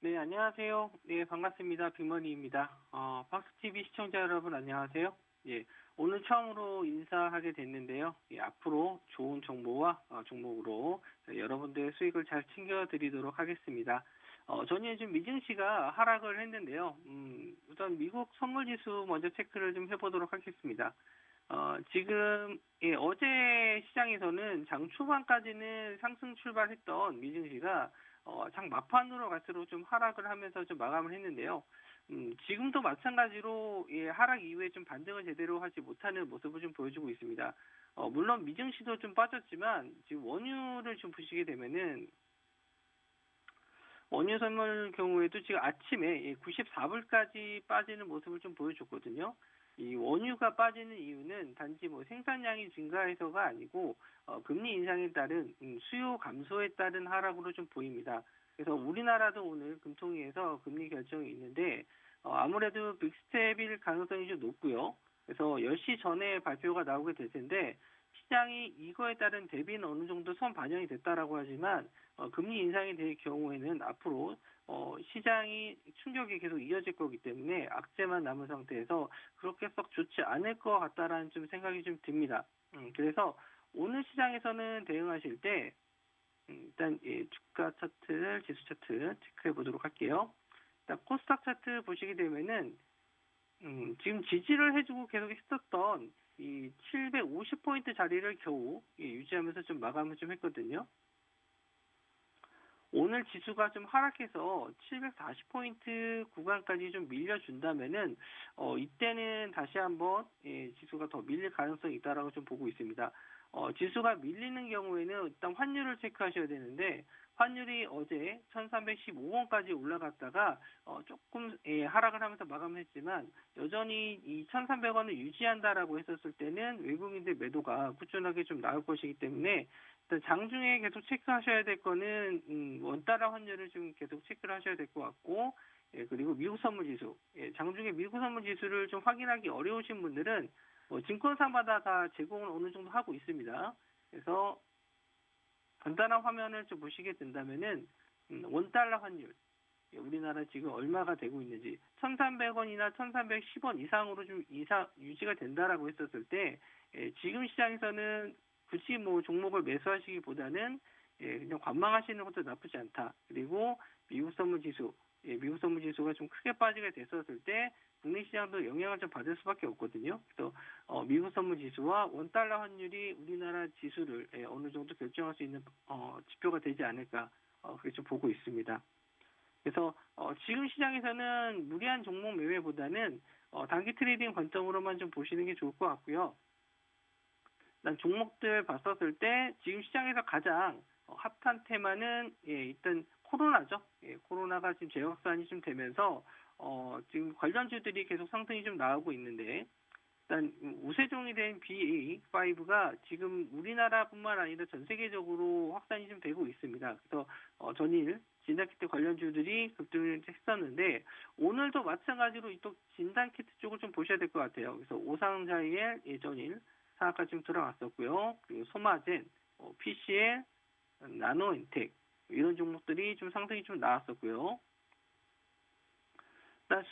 네, 안녕하세요. 네, 반갑습니다. 빅머니입니다. 박스TV 시청자 여러분, 안녕하세요. 예, 오늘 처음으로 인사하게 됐는데요. 예, 앞으로 좋은 정보와 종목으로 여러분들의 수익을 잘 챙겨드리도록 하겠습니다. 저는 요즘 미증시가 하락을 했는데요. 우선 미국 선물지수 먼저 체크를 좀 해보도록 하겠습니다. 지금, 예, 어제 시장에서는 장 초반까지는 상승 출발했던 미증시가 장 막판으로 갈수록 좀 하락을 하면서 좀 마감을 했는데요. 지금도 마찬가지로 예, 하락 이후에 좀 반등을 제대로 하지 못하는 모습을 좀 보여주고 있습니다. 물론 미증시도 좀 빠졌지만 지금 원유를 좀 보시게 되면은 원유 선물 경우에도 지금 아침에 94불까지 빠지는 모습을 좀 보여줬거든요. 이 원유가 빠지는 이유는 단지 뭐 생산량이 증가해서가 아니고 금리 인상에 따른 수요 감소에 따른 하락으로 좀 보입니다. 그래서 우리나라도 오늘 금통위에서 금리 결정이 있는데 아무래도 빅스텝일 가능성이 좀 높고요. 그래서 10시 전에 발표가 나오게 될 텐데 시장이 이거에 따른 대비는 어느 정도 선 반영이 됐다라고 하지만 금리 인상이 될 경우에는 앞으로 시장이 충격이 계속 이어질 거기 때문에 악재만 남은 상태에서 그렇게 썩 좋지 않을 것 같다라는 좀 생각이 좀 듭니다. 그래서 오늘 시장에서는 대응하실 때 일단 예, 주가 차트를 지수 차트 체크해 보도록 할게요. 일단 코스닥 차트 보시게 되면은 지금 지지를 해주고 계속 했었던 이 750포인트 자리를 겨우 유지하면서 좀 마감을 좀 했거든요. 오늘 지수가 좀 하락해서 740포인트 구간까지 좀 밀려준다면은 이때는 다시 한번 지수가 더 밀릴 가능성이 있다라고 좀 보고 있습니다. 지수가 밀리는 경우에는 일단 환율을 체크하셔야 되는데 환율이 어제 1315원까지 올라갔다가 조금 하락을 하면서 마감을 했지만 여전히 이 1300원을 유지한다라고 했었을 때는 외국인들 매도가 꾸준하게 좀 나올 것이기 때문에 일단 장중에 계속 체크하셔야 될 거는 원달러 환율을 좀 계속 체크를 하셔야 될 것 같고 그리고 미국 선물 지수 장중에 미국 선물 지수를 좀 확인하기 어려우신 분들은 증권사마다 다 제공을 어느 정도 하고 있습니다. 그래서 간단한 화면을 좀 보시게 된다면은 원달러 환율 우리나라 지금 얼마가 되고 있는지 1,300원이나 1,310원 이상으로 좀 유지가 된다라고 했었을 때 지금 시장에서는 굳이 뭐 종목을 매수하시기보다는 그냥 관망하시는 것도 나쁘지 않다. 그리고 미국 선물 지수, 미국 선물 지수가 좀 크게 빠지게 됐었을 때 국내 시장도 영향을 좀 받을 수밖에 없거든요. 그래서 미국 선물 지수와 원달러 환율이 우리나라 지수를 어느 정도 결정할 수 있는 지표가 되지 않을까 그렇게 좀 보고 있습니다. 그래서 지금 시장에서는 무리한 종목 매매보다는 단기 트레이딩 관점으로만 좀 보시는 게 좋을 것 같고요. 일단 종목들 봤었을 때 지금 시장에서 가장 핫한 테마는 일단 코로나죠. 코로나가 지금 재확산이 좀 되면서 지금 관련주들이 계속 상승이 좀 나오고 있는데 일단 우세종이 된 BA5가 지금 우리나라뿐만 아니라 전 세계적으로 확산이 좀 되고 있습니다. 그래서 전일 진단키트 관련주들이 급등을 했었는데 오늘도 마찬가지로 또 진단키트 쪽을 좀 보셔야 될 것 같아요. 그래서 오상자이엘 전일 상한가 지금 들어갔었고요. 그리고 소마젠, PCL, 나노인텍 이런 종목들이 좀 상승이 좀 나왔었고요.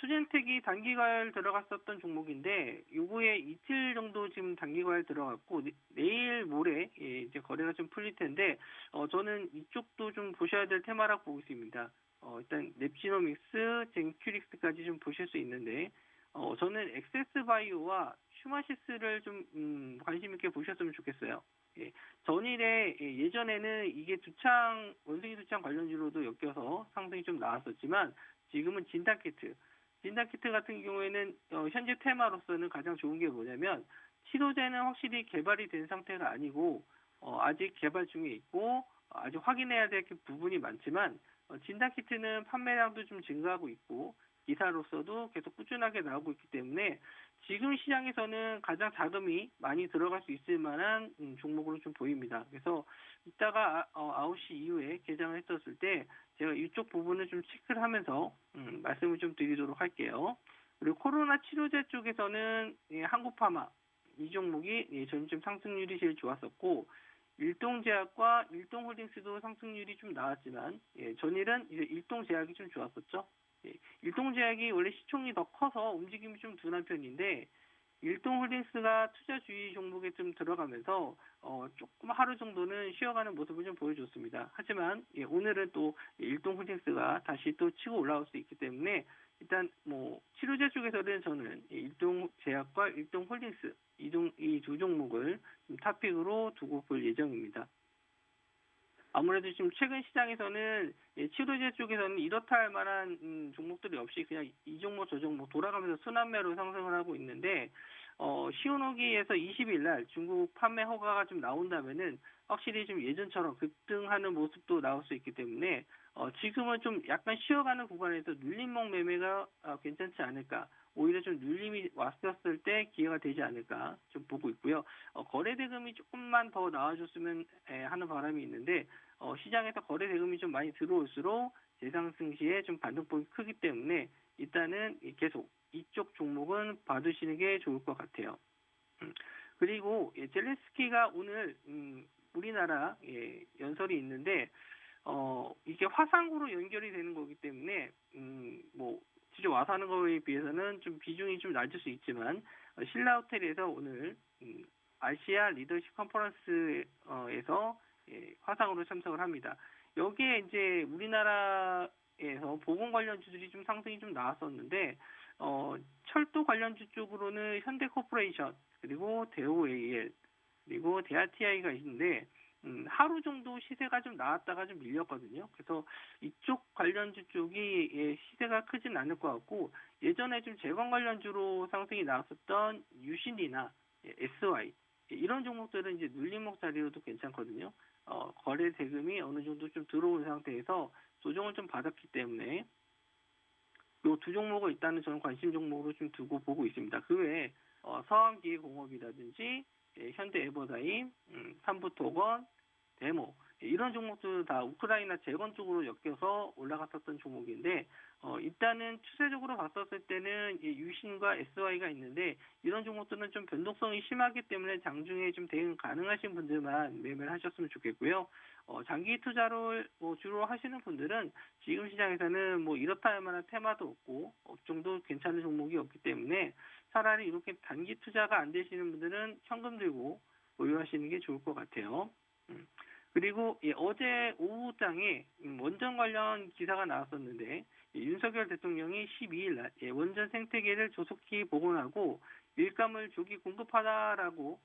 수젠텍이 단기 과열 들어갔었던 종목인데 요거에 이틀 정도 지금 단기 과열 들어갔고 내일 모레 이제 거래가 좀 풀릴 텐데 저는 이쪽도 좀 보셔야 될 테마라고 보고 있습니다. 일단 넵지노믹스, 젠큐릭스까지 좀 보실 수 있는데 저는 엑세스바이오와 슈마시스를 좀 관심 있게 보셨으면 좋겠어요. 전일에 예전에는 이게 원숭이 두창 관련주로도 엮여서 상승이 좀 나왔었지만 지금은 진단키트 같은 경우에는 현재 테마로서는 가장 좋은 게 뭐냐면 치료제는 확실히 개발이 된 상태가 아니고 아직 개발 중에 있고 아직 확인해야 될 부분이 많지만 진단키트는 판매량도 좀 증가하고 있고 기사로서도 계속 꾸준하게 나오고 있기 때문에 지금 시장에서는 가장 자금이 많이 들어갈 수 있을 만한 종목으로 좀 보입니다. 그래서 이따가 9시 이후에 개장을 했었을 때 제가 이쪽 부분을 좀 체크를 하면서 말씀을 좀 드리도록 할게요. 그리고 코로나 치료제 쪽에서는 한국파마 이 종목이 전점 상승률이 제일 좋았었고 일동제약과 일동홀딩스도 상승률이 좀 나왔지만 전일은 이제 일동제약이 좀 좋았었죠. 일동제약이 원래 시총이 더 커서 움직임이 좀 둔한 편인데 일동홀딩스가 투자주의 종목에 좀 들어가면서 조금 하루 정도는 쉬어가는 모습을 좀 보여줬습니다. 하지만 오늘은 또 일동홀딩스가 다시 또 치고 올라올 수 있기 때문에 일단 뭐 치료제 쪽에서는 저는 일동제약과 일동홀딩스 이 두 종목을 탑픽으로 두고 볼 예정입니다. 아무래도 지금 최근 시장에서는 치료제 쪽에서는 이렇다 할 만한 종목들이 없이 그냥 이 종목 저 종목 돌아가면서 순환매로 상승을 하고 있는데 시오노기에서 20일 날 중국 판매 허가가 좀 나온다면은 확실히 좀 예전처럼 급등하는 모습도 나올 수 있기 때문에 지금은 좀 약간 쉬어가는 구간에서 눌림목 매매가 괜찮지 않을까. 오히려 좀 눌림이 왔었을 때 기회가 되지 않을까 좀 보고 있고요. 거래 대금이 조금만 더 나와줬으면 하는 바람이 있는데 시장에서 거래 대금이 좀 많이 들어올수록 재상승 시에 좀 반등폭이 크기 때문에 일단은 계속 이쪽 종목은 봐두시는 게 좋을 것 같아요. 그리고 젤렌스키가 오늘 우리나라 연설이 있는데 이게 화상으로 연결이 되는 거기 때문에 뭐 직접 와서 하는 거에 비해서는 좀 비중이 좀 낮을 수 있지만 신라 호텔에서 오늘 아시아 리더십 컨퍼런스에서 화상으로 참석을 합니다. 여기에 이제 우리나라에서 보건 관련주들이 좀 상승이 좀 나왔었는데 철도 관련주 쪽으로는 현대코퍼레이션 그리고 대우AL 그리고 대하TI가 있는데 하루 정도 시세가 좀 나왔다가 좀 밀렸거든요. 그래서 이쪽 관련주 쪽이 시세가 크진 않을 것 같고 예전에 좀 재건 관련주로 상승이 나왔었던 유신이나 SY 이런 종목들은 이제 눌림목 자리로도 괜찮거든요. 거래 대금이 어느 정도 좀 들어온 상태에서 조정을 좀 받았기 때문에 이 두 종목을 일단은 저는 관심 종목으로 좀 두고 보고 있습니다. 그 외에 서암기계공업이라든지 현대에버다임, 삼부토건, 데모 이런 종목들은 다 우크라이나 재건 쪽으로 엮여서 올라갔었던 종목인데 일단은 추세적으로 봤었을 때는 유신과 SY가 있는데 이런 종목들은 좀 변동성이 심하기 때문에 장중에 좀 대응 가능하신 분들만 매매를 하셨으면 좋겠고요. 장기 투자를 주로 하시는 분들은 지금 시장에서는 뭐 이렇다 할 만한 테마도 없고 업종도 괜찮은 종목이 없기 때문에 차라리 이렇게 단기 투자가 안 되시는 분들은 현금 들고 보유하시는 게 좋을 것 같아요. 그리고 어제 오후장에 원전 관련 기사가 나왔었는데 윤석열 대통령이 12일 날 원전 생태계를 조속히 복원하고 일감을 조기 공급하다라고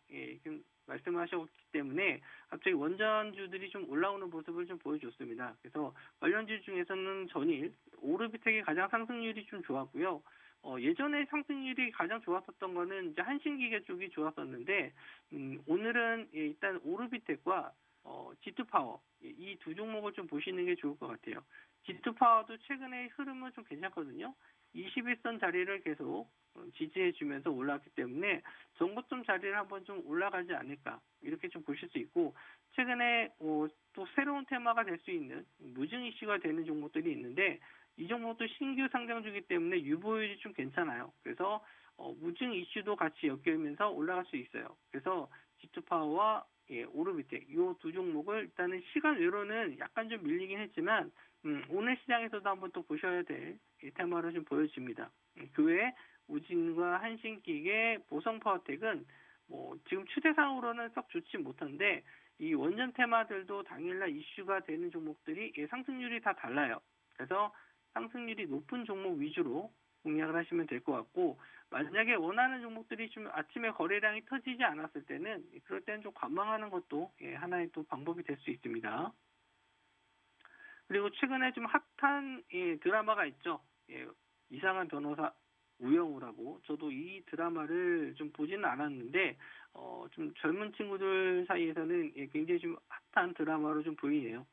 지금 말씀하셨기 때문에 갑자기 원전주들이 좀 올라오는 모습을 좀 보여줬습니다. 그래서 관련주 중에서는 전일 오르비텍이 가장 상승률이 좀 좋았고요. 예전에 상승률이 가장 좋았었던 거는 이제 한신기계 쪽이 좋았었는데 오늘은 일단 오르비텍과 G2파워 이 두 종목을 좀 보시는 게 좋을 것 같아요. G2파워도 최근에 흐름은 좀 괜찮거든요. 21선 자리를 계속 지지해주면서 올라왔기 때문에 정고점 자리를 한번 좀 올라가지 않을까 이렇게 좀 보실 수 있고 최근에 또 새로운 테마가 될 수 있는 무증 이슈가 되는 종목들이 있는데 이 종목도 신규 상장주기 때문에 유보율이 좀 괜찮아요. 그래서 무증 이슈도 같이 엮이면서 올라갈 수 있어요. 그래서 G2파워와 오르비텍 이 두 종목을 일단은 시간 외로는 약간 좀 밀리긴 했지만 오늘 시장에서도 한번 또 보셔야 될 테마로 좀 보여집니다. 그 외에 우진과 한신기계, 보성파워텍은 뭐 지금 추세상으로는 썩 좋지 못한데 이 원전 테마들도 당일날 이슈가 되는 종목들이 상승률이 다 달라요. 그래서 상승률이 높은 종목 위주로 공략을 하시면 될 것 같고 만약에 원하는 종목들이 좀 아침에 거래량이 터지지 않았을 때는 그럴 때는 좀 관망하는 것도 하나의 또 방법이 될 수 있습니다. 그리고 최근에 좀 핫한 드라마가 있죠. 이상한 변호사 우영우라고 저도 이 드라마를 좀 보지는 않았는데 좀 젊은 친구들 사이에서는 굉장히 좀 핫한 드라마로 좀 보이네요.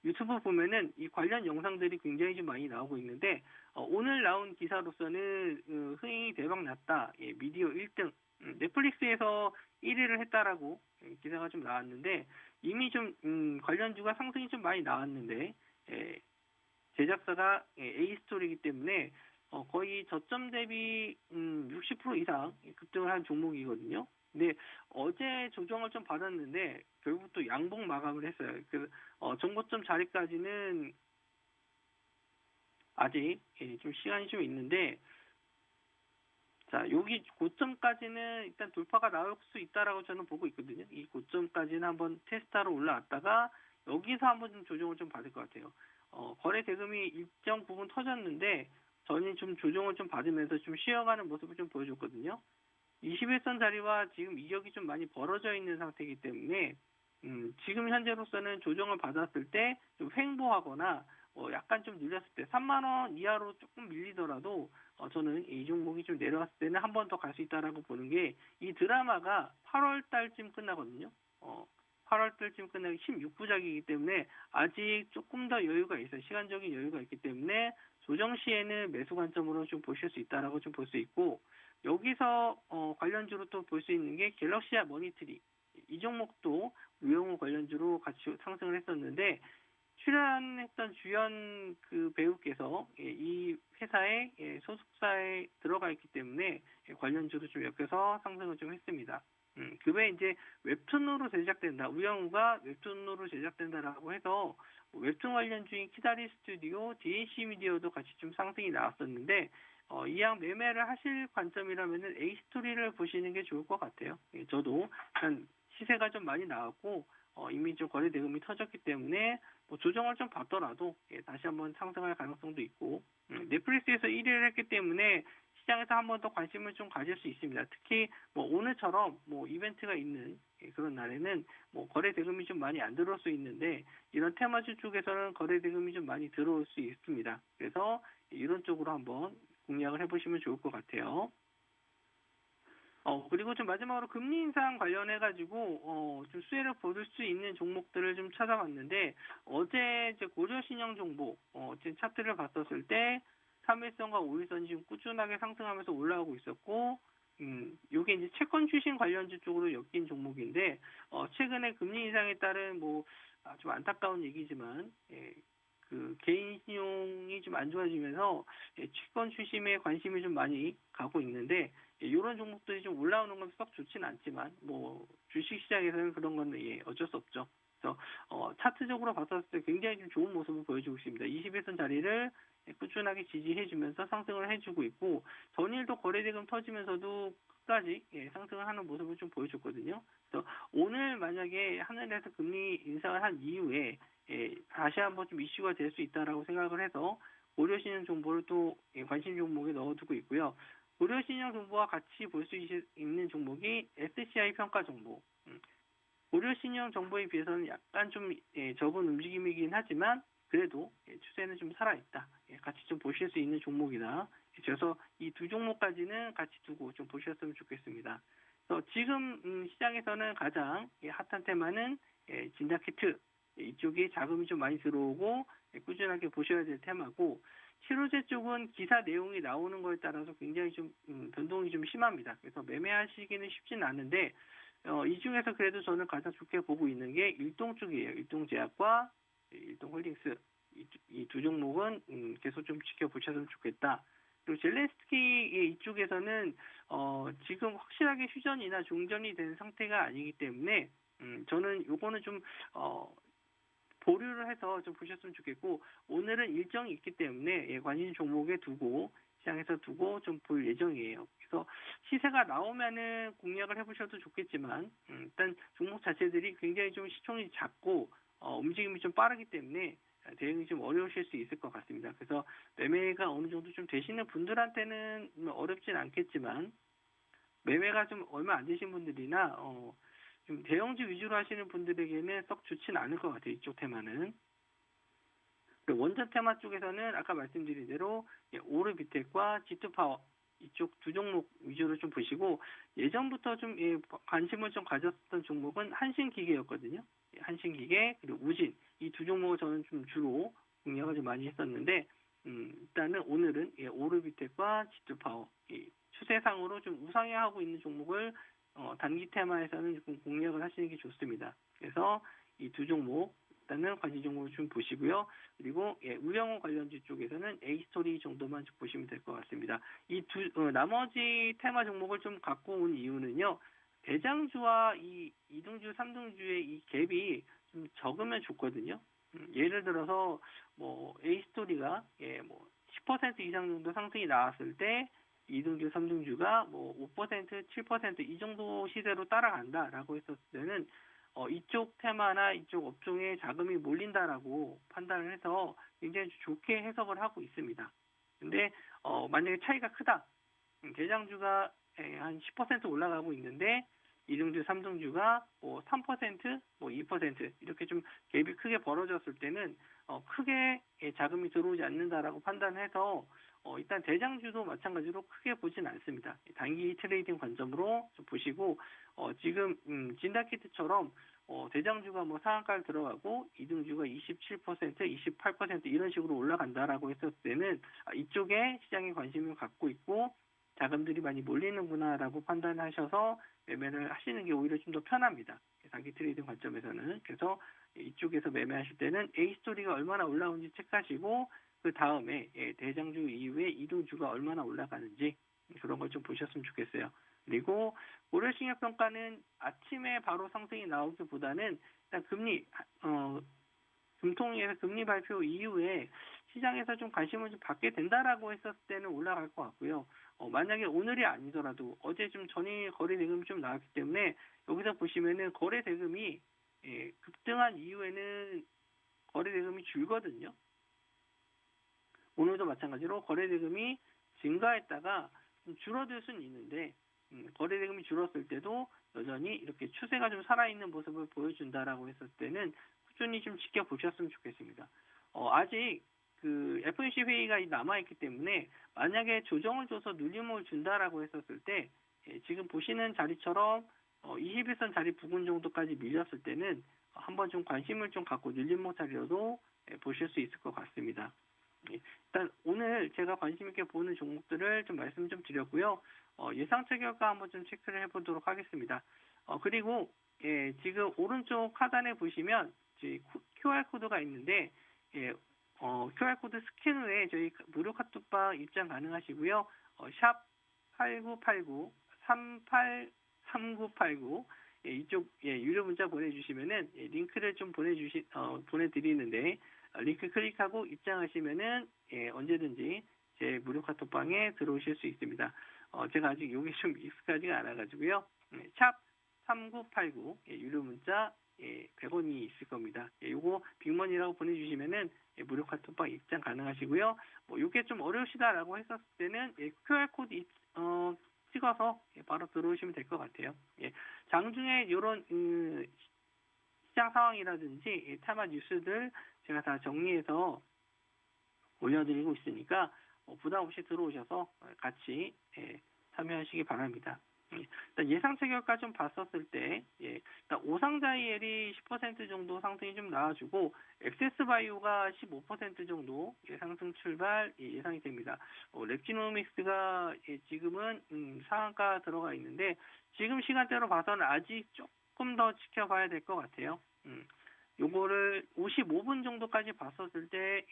유튜브 보면은 이 관련 영상들이 굉장히 좀 많이 나오고 있는데 오늘 나온 기사로서는 흥행이 대박 났다. 미디어 1등 넷플릭스에서 1위를 했다라고 기사가 좀 나왔는데 이미 좀 관련주가 상승이 좀 많이 나왔는데 제작사가 A스토리이기 때문에 거의 저점 대비 60% 이상 급등을 한 종목이거든요. 근데 어제 조정을 좀 받았는데 결국 또 양봉 마감을 했어요. 정고점 자리까지는 아직 좀 시간이 좀 있는데, 자, 여기 고점까지는 일단 돌파가 나올 수 있다라고 저는 보고 있거든요. 이 고점까지는 한번 테스트하러 올라왔다가 여기서 한번 좀 조정을 좀 받을 것 같아요. 거래 대금이 일정 부분 터졌는데 저는 좀 조정을 좀 받으면서 좀 쉬어가는 모습을 좀 보여줬거든요. 21선 자리와 지금 이격이 좀 많이 벌어져 있는 상태이기 때문에 지금 현재로서는 조정을 받았을 때 좀 횡보하거나 약간 좀 눌렸을 때 3만 원 이하로 조금 밀리더라도 저는 이 종목이 좀 내려왔을 때는 한 번 더 갈 수 있다라고 보는 게, 이 드라마가 8월 달쯤 끝나거든요. 8월 달쯤 끝나기 16부작이기 때문에 아직 조금 더 여유가 있어요. 시간적인 여유가 있기 때문에 조정 시에는 매수 관점으로 좀 보실 수 있다라고 좀 볼 수 있고, 여기서 관련주로 또 볼 수 있는 게 갤럭시아 머니트리, 이 종목도 우영우 관련주로 같이 상승을 했었는데, 출연했던 주연 그 배우께서 이 회사의 소속사에 들어가 있기 때문에 관련주도 좀 엮여서 상승을 좀 했습니다. 그 외에 이제 웹툰으로 제작된다, 우영우가 웹툰으로 제작된다라고 해서 웹툰 관련주인 키다리 스튜디오, DNC 미디어도 같이 좀 상승이 나왔었는데, 이왕 매매를 하실 관점이라면은 A 스토리를 보시는 게 좋을 것 같아요. 저도 일단 시세가 좀 많이 나왔고 이미 좀 거래 대금이 터졌기 때문에 뭐 조정을 좀 받더라도 다시 한번 상승할 가능성도 있고, 넷플릭스에서 1위를 했기 때문에 시장에서 한 번 더 관심을 좀 가질 수 있습니다. 특히 뭐 오늘처럼 뭐 이벤트가 있는 그런 날에는 뭐 거래 대금이 좀 많이 안 들어올 수 있는데, 이런 테마주 쪽에서는 거래 대금이 좀 많이 들어올 수 있습니다. 그래서 이런 쪽으로 한번 공략을 해보시면 좋을 것 같아요. 그리고 좀 마지막으로 금리 인상 관련해가지고, 좀 수혜를 보실 수 있는 종목들을 좀 찾아봤는데, 어제 이제 고려신형 종목, 지금 차트를 봤었을 때, 3일선과 5일선이 지금 꾸준하게 상승하면서 올라오고 있었고, 요게 이제 채권 추신 관련주 쪽으로 엮인 종목인데, 최근에 금리 인상에 따른 좀 안타까운 얘기지만, 그 개인 신용이 좀 안 좋아지면서 채권 추심에 관심이 좀 많이 가고 있는데, 이런 종목들이 좀 올라오는 건 썩 좋지는 않지만 주식 시장에서는 그런 건 어쩔 수 없죠. 그래서 차트적으로 봤었을 때 굉장히 좀 좋은 모습을 보여주고 있습니다. 21선 자리를 꾸준하게 지지해주면서 상승을 해주고 있고, 전일도 거래대금 터지면서도 끝까지 상승을 하는 모습을 좀 보여줬거든요. 그래서 오늘 만약에 하늘에서 금리 인상을 한 이후에 다시 한번 좀 이슈가 될 수 있다라고 생각을 해서 고려신용 정보를 또 관심 종목에 넣어두고 있고요. 고려신용 정보와 같이 볼 수 있는 종목이 SCI 평가 정보. 고려신용 정보에 비해서는 약간 좀 적은 움직임이긴 하지만 그래도 추세는 좀 살아있다. 같이 좀 보실 수 있는 종목이다. 그래서 이 두 종목까지는 같이 두고 좀 보셨으면 좋겠습니다. 그래서 지금 시장에서는 가장 핫한 테마는 진단키트, 이쪽에 자금이 좀 많이 들어오고 꾸준하게 보셔야 될 테마고, 치료제 쪽은 기사 내용이 나오는 거에 따라서 굉장히 좀 변동이 좀 심합니다. 그래서 매매하시기는 쉽지는 않은데, 이 중에서 그래도 저는 가장 좋게 보고 있는 게 일동 쪽이에요. 일동제약과 일동홀딩스, 이 두 종목은 계속 좀 지켜보셨으면 좋겠다. 그리고 젤렌스키 이쪽에서는 지금 확실하게 휴전이나 종전이 된 상태가 아니기 때문에 저는 요거는 좀 보류를 해서 좀 보셨으면 좋겠고, 오늘은 일정이 있기 때문에 관심 종목에 두고 시장에서 두고 좀 볼 예정이에요. 그래서 시세가 나오면은 공략을 해보셔도 좋겠지만 일단 종목 자체들이 굉장히 좀 시총이 작고 움직임이 좀 빠르기 때문에 대응이 좀 어려우실 수 있을 것 같습니다. 그래서 매매가 어느 정도 좀 되시는 분들한테는 어렵진 않겠지만, 매매가 좀 얼마 안 되신 분들이나 좀 대형주 위주로 하시는 분들에게는 썩 좋지는 않을 것 같아요. 이쪽 테마는. 원전 테마 쪽에서는 아까 말씀드린 대로 오르비텍과 G2파워, 이쪽 두 종목 위주로 좀 보시고, 예전부터 좀 관심을 좀 가졌던 종목은 한신기계였거든요. 한신기계 그리고 우진, 이 두 종목을 저는 좀 주로 공략을 좀 많이 했었는데, 일단은 오늘은 오르비텍과 G2파워, 추세상으로 좀 우상향하고 있는 종목을 단기 테마에서는 좀 공략을 하시는 게 좋습니다. 그래서 이 두 종목 일단은 관심 종목을 좀 보시고요. 그리고 우영우 관련주 쪽에서는 A스토리 정도만 좀 보시면 될 것 같습니다. 나머지 테마 종목을 좀 갖고 온 이유는요, 대장주와 이 이등주, 삼등주의 이 갭이 좀 적으면 좋거든요. 예를 들어서 뭐 A스토리가 뭐 10% 이상 정도 상승이 나왔을 때 이등주, 삼등주가 뭐 5%, 7%이 정도 시세로 따라간다라고 했었을 때는 이쪽 테마나 이쪽 업종에 자금이 몰린다라고 판단을 해서 굉장히 좋게 해석을 하고 있습니다. 근데 만약에 차이가 크다. 대장주가 한 10% 올라가고 있는데 이등주, 삼등주가 뭐 3%, 뭐 2% 이렇게 좀 갭이 크게 벌어졌을 때는 크게 자금이 들어오지 않는다라고 판단해서 일단 대장주도 마찬가지로 크게 보진 않습니다. 단기 트레이딩 관점으로 좀 보시고 지금 진다키트처럼 대장주가 뭐 상한가를 들어가고 이등주가 27%, 28% 이런 식으로 올라간다라고 했을 때는 이쪽에 시장에 관심을 갖고 있고 자금들이 많이 몰리는구나라고 판단하셔서 매매를 하시는 게 오히려 좀 더 편합니다. 단기 트레이딩 관점에서는. 그래서 이쪽에서 매매하실 때는 A스토리가 얼마나 올라오는지 체크하시고 그 다음에 대장주 이후에 이등주가 얼마나 올라가는지 그런 걸 좀 보셨으면 좋겠어요. 그리고 고려식약평가는 아침에 바로 상승이 나오기보다는 일단 금통위에서 금리 발표 이후에 시장에서 좀 관심을 좀 받게 된다라고 했었을 때는 올라갈 것 같고요. 만약에 오늘이 아니더라도 어제 좀 전일 거래 대금이 좀 나왔기 때문에 여기서 보시면은 거래 대금이 급등한 이후에는 거래 대금이 줄거든요. 오늘도 마찬가지로 거래 대금이 증가했다가 좀 줄어들 수는 있는데 거래 대금이 줄었을 때도 여전히 이렇게 추세가 좀 살아있는 모습을 보여준다라고 했을 때는 꾸준히 좀 지켜보셨으면 좋겠습니다. 아직 그 FOMC 회의가 남아있기 때문에 만약에 조정을 줘서 눌림을 준다라고 했었을 때 지금 보시는 자리처럼 21선 자리 부근 정도까지 밀렸을 때는 한번 좀 관심을 좀 갖고 눌림목 자리로도 보실 수 있을 것 같습니다. 일단 오늘 제가 관심 있게 보는 종목들을 좀 말씀 좀 드렸고요. 예상치 결과 한번 좀 체크를 해보도록 하겠습니다. 그리고 지금 오른쪽 하단에 보시면 QR 코드가 있는데 QR 코드 스캔 후에 저희 무료 카톡방 입장 가능하시고요. 샵 8989 383989 이쪽 유료 문자 보내주시면은 링크를 좀 보내드리는데 링크 클릭하고 입장하시면은 언제든지 제 무료 카톡방에 들어오실 수 있습니다. 제가 아직 이게 좀 익숙하지가 않아가지고요. 샵 3989 유료 문자 100원이 있을 겁니다. 요거 빅머니라고 보내주시면은 무료 카톡방 입장 가능하시고요. 뭐 요게 좀 어려우시다라고 했었을 때는 QR 코드 찍어서 바로 들어오시면 될 것 같아요. 장중에 이런 시장 상황이라든지 테마 뉴스들 제가 다 정리해서 올려드리고 있으니까 부담 없이 들어오셔서 같이 참여하시기 바랍니다. 일단 예상치 결과 좀 봤었을 때 일단 오상자이엘이 10% 정도 상승이 좀 나와주고 엑세스바이오가 15% 정도 상승 출발 예상이 됩니다. 랩지노믹스가 지금은 상한가 들어가 있는데 지금 시간대로 봐서는 아직 조금 더 지켜봐야 될 것 같아요. 요거를 55분 정도까지 봤었을 때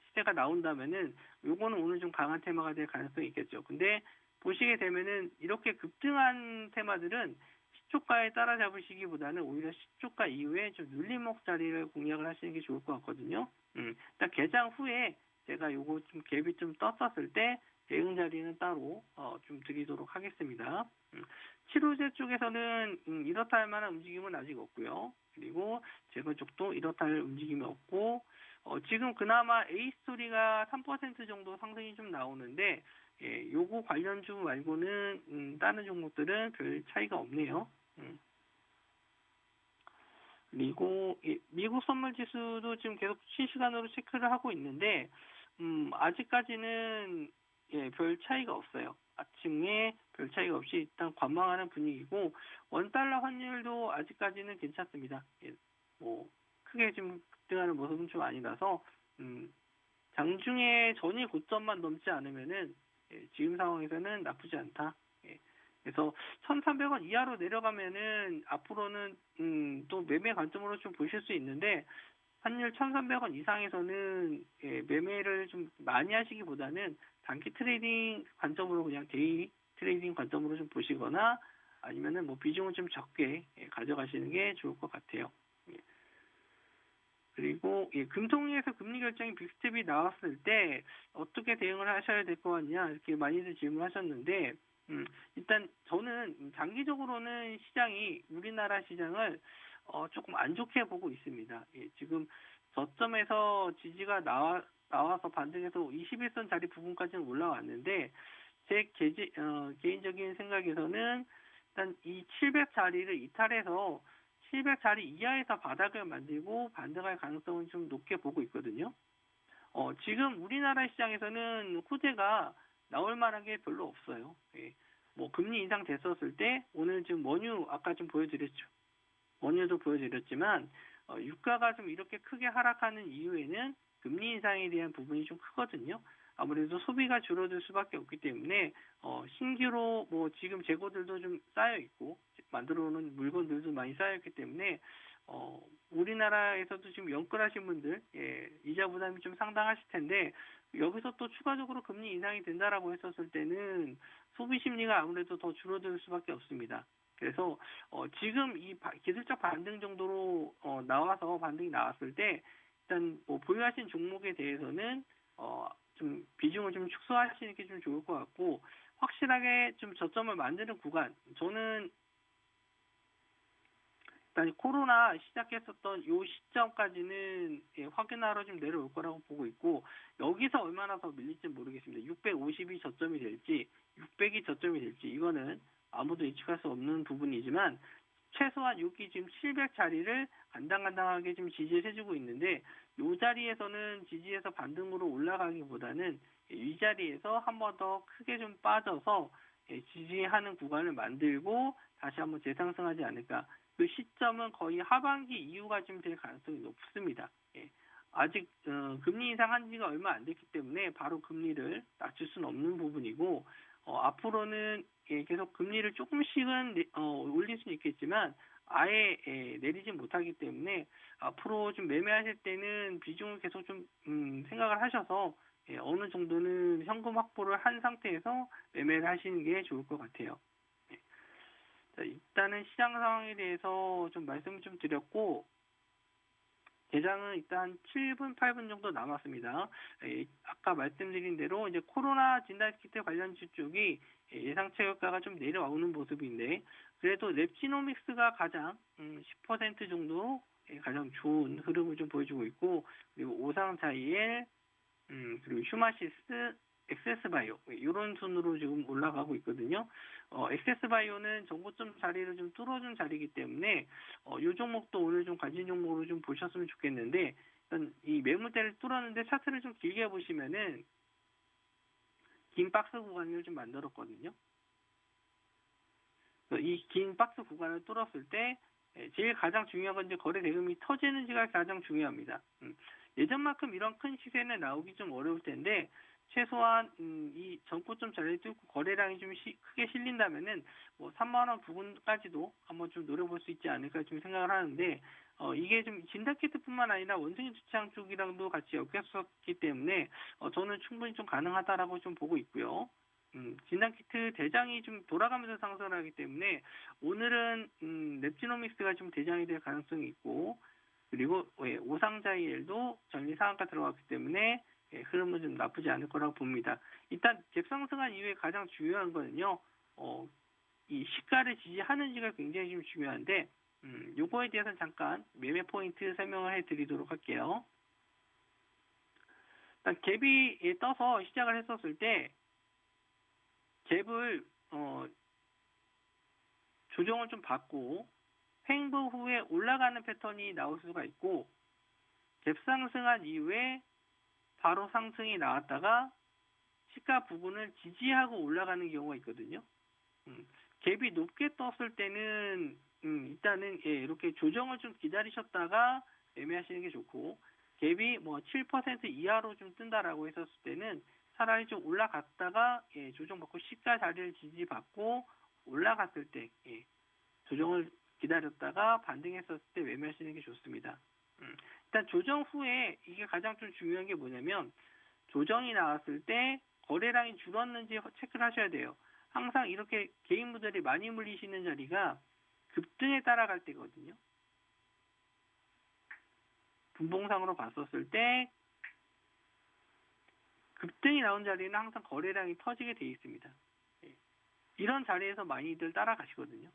시세가 나온다면은 요거는 오늘 좀 강한 테마가 될 가능성이 있겠죠. 근데 보시게 되면은 이렇게 급등한 테마들은 시초가에 따라잡으시기보다는 오히려 시초가 이후에 좀 눌림목 자리를 공략을 하시는 게 좋을 것 같거든요. 일단 개장 후에 제가 요거 좀 갭이 좀 떴었을 때 대응 자리는 따로 좀 드리도록 하겠습니다. 7호제 쪽에서는 이렇다 할 만한 움직임은 아직 없고요. 그리고 제거 쪽도 이렇다 할 움직임이 없고 지금 그나마 A스토리가 3% 정도 상승이 좀 나오는데 요거 관련주 말고는 다른 종목들은 별 차이가 없네요. 그리고 미국 선물 지수도 지금 계속 실시간으로 체크를 하고 있는데 아직까지는 별 차이가 없어요. 아침에 별 차이가 없이 일단 관망하는 분위기고 원달러 환율도 아직까지는 괜찮습니다. 뭐 크게 좀 급등하는 모습은 좀 아니라서 장중에 전일 고점만 넘지 않으면은 지금 상황에서는 나쁘지 않다. 그래서 1,300원 이하로 내려가면은 앞으로는 또 매매 관점으로 좀 보실 수 있는데 환율 1,300원 이상에서는 매매를 좀 많이 하시기보다는 단기 트레이딩 관점으로 그냥 데이 트레이딩 관점으로 좀 보시거나 아니면은 뭐 비중을 좀 적게 가져가시는 게 좋을 것 같아요. 예. 그리고 금통위에서 금리 결정이 빅스텝이 나왔을 때 어떻게 대응을 하셔야 될 것 같냐 이렇게 많이들 질문하셨는데 일단 저는 장기적으로는 시장이 우리나라 시장을 조금 안 좋게 보고 있습니다. 예, 지금 저점에서 지지가 나와서 반등해서 21선 자리 부분까지는 올라왔는데 제 개인적인 생각에서는 일단 이 700 자리를 이탈해서 700 자리 이하에서 바닥을 만들고 반등할 가능성은 좀 높게 보고 있거든요. 지금 우리나라 시장에서는 호재가 나올 만한 게 별로 없어요. 예. 뭐 금리 인상 됐었을 때 오늘 지금 원유 아까 좀 보여드렸죠. 원유도 보여드렸지만 유가가 좀 이렇게 크게 하락하는 이유에는 금리 인상에 대한 부분이 좀 크거든요. 아무래도 소비가 줄어들 수밖에 없기 때문에 신규로 뭐 지금 재고들도 좀 쌓여 있고 만들어 오는 물건들도 많이 쌓여 있기 때문에 우리나라에서도 지금 연끌하신 분들 이자 부담이 좀 상당하실 텐데 여기서 또 추가적으로 금리 인상이 된다라고 했었을 때는 소비 심리가 아무래도 더 줄어들 수밖에 없습니다. 그래서 지금 이 기술적 반등 정도로 나와서 반등이 나왔을 때 일단 뭐 보유하신 종목에 대해서는 좀 비중을 좀 축소하시는 게 좀 좋을 것 같고 확실하게 좀 저점을 만드는 구간 저는 일단 코로나 시작했었던 요 시점까지는 확인하러 좀 내려올 거라고 보고 있고 여기서 얼마나 더 밀릴지 모르겠습니다. 650이 저점이 될지 600이 저점이 될지 이거는 아무도 예측할 수 없는 부분이지만 최소한 여기 지금 700 자리를 간당간당하게 좀 지지를 해주고 있는데 이 자리에서는 지지해서 반등으로 올라가기보다는 이 자리에서 한 번 더 크게 좀 빠져서 지지하는 구간을 만들고 다시 한번 재상승하지 않을까. 그 시점은 거의 하반기 이후가 좀 될 가능성이 높습니다. 예. 아직 금리 인상한 지가 얼마 안 됐기 때문에 바로 금리를 낮출 수는 없는 부분이고 앞으로는 계속 금리를 조금씩은 올릴 수는 있겠지만 아예 내리지 못하기 때문에 앞으로 좀 매매하실 때는 비중을 계속 좀 생각을 하셔서 어느 정도는 현금 확보를 한 상태에서 매매를 하시는 게 좋을 것 같아요. 자, 일단은 시장 상황에 대해서 좀 말씀을 좀 드렸고 대장은 일단 7분, 8분 정도 남았습니다. 아까 말씀드린 대로 이제 코로나 진단키트 관련주 쪽이 예상치 효과가 좀 내려오는 모습인데 그래도 랩지노믹스가 가장 10% 정도 가장 좋은 흐름을 좀 보여주고 있고 그리고 오상자이엘 그리고 휴마시스, 엑세스바이오 이런 순으로 지금 올라가고 있거든요. 엑세스바이오는 정고점 자리를 좀 뚫어준 자리이기 때문에 이 종목도 오늘 좀 관심 종목으로 좀 보셨으면 좋겠는데 일단 이 매물대를 뚫었는데 차트를 좀 길게 보시면은 긴 박스 구간을 좀 만들었거든요. 이 긴 박스 구간을 뚫었을 때 제일 가장 중요한 건 이제 거래 대금이 터지는지가 가장 중요합니다. 예전만큼 이런 큰 시세는 나오기 좀 어려울 텐데 최소한 이 전고점 자리를 뚫고 거래량이 좀 크게 실린다면은 뭐 3만 원 부분까지도 한번 좀 노려볼 수 있지 않을까 좀 생각을 하는데 이게 좀 진단키트뿐만 아니라 원숭이 주창 쪽이랑도 같이 엮였었기 때문에 저는 충분히 좀 가능하다라고 좀 보고 있고요. 진단키트 대장이 좀 돌아가면서 상승을 하기 때문에 오늘은 랩지노믹스가 좀 대장이 될 가능성이 있고 그리고 오상자이엘도 전리 상한가 들어갔기 때문에 흐름은 좀 나쁘지 않을 거라고 봅니다. 일단 갭상승한 이후에 가장 중요한 거는요. 이 시가를 지지하는지가 굉장히 좀 중요한데 요거에 대해서는 잠깐 매매 포인트 설명을 해드리도록 할게요. 일단 갭이 떠서 시작을 했었을 때 갭을 조정을 좀 받고 횡보 후에 올라가는 패턴이 나올 수가 있고 갭 상승한 이후에 바로 상승이 나왔다가 시가 부분을 지지하고 올라가는 경우가 있거든요. 갭이 높게 떴을 때는 일단은 이렇게 조정을 좀 기다리셨다가 매매하시는 게 좋고 갭이 뭐 7% 이하로 좀 뜬다라고 했었을 때는 차라리 좀 올라갔다가 조정받고 시가 자리를 지지받고 올라갔을 때 조정을 기다렸다가 반등했었을 때 매매하시는 게 좋습니다. 일단 조정 후에 이게 가장 좀 중요한 게 뭐냐면 조정이 나왔을 때 거래량이 줄었는지 체크를 하셔야 돼요. 항상 이렇게 개인분들이 많이 물리시는 자리가 급등에 따라갈 때거든요. 분봉상으로 봤었을 때 급등이 나온 자리는 항상 거래량이 터지게 돼 있습니다. 이런 자리에서 많이들 따라가시거든요.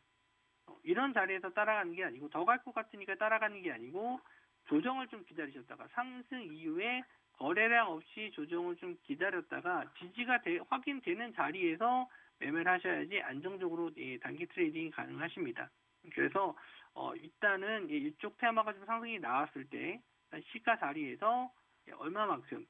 이런 자리에서 따라가는 게 아니고 더 갈 것 같으니까 따라가는 게 아니고 조정을 좀 기다리셨다가 상승 이후에 거래량 없이 조정을 좀 기다렸다가 지지가 확인되는 자리에서 매매를 하셔야지 안정적으로 단기 트레이딩이 가능하십니다. 그래서 일단은 이쪽 테마가 좀 상승이 나왔을 때 시가 자리에서 얼마만큼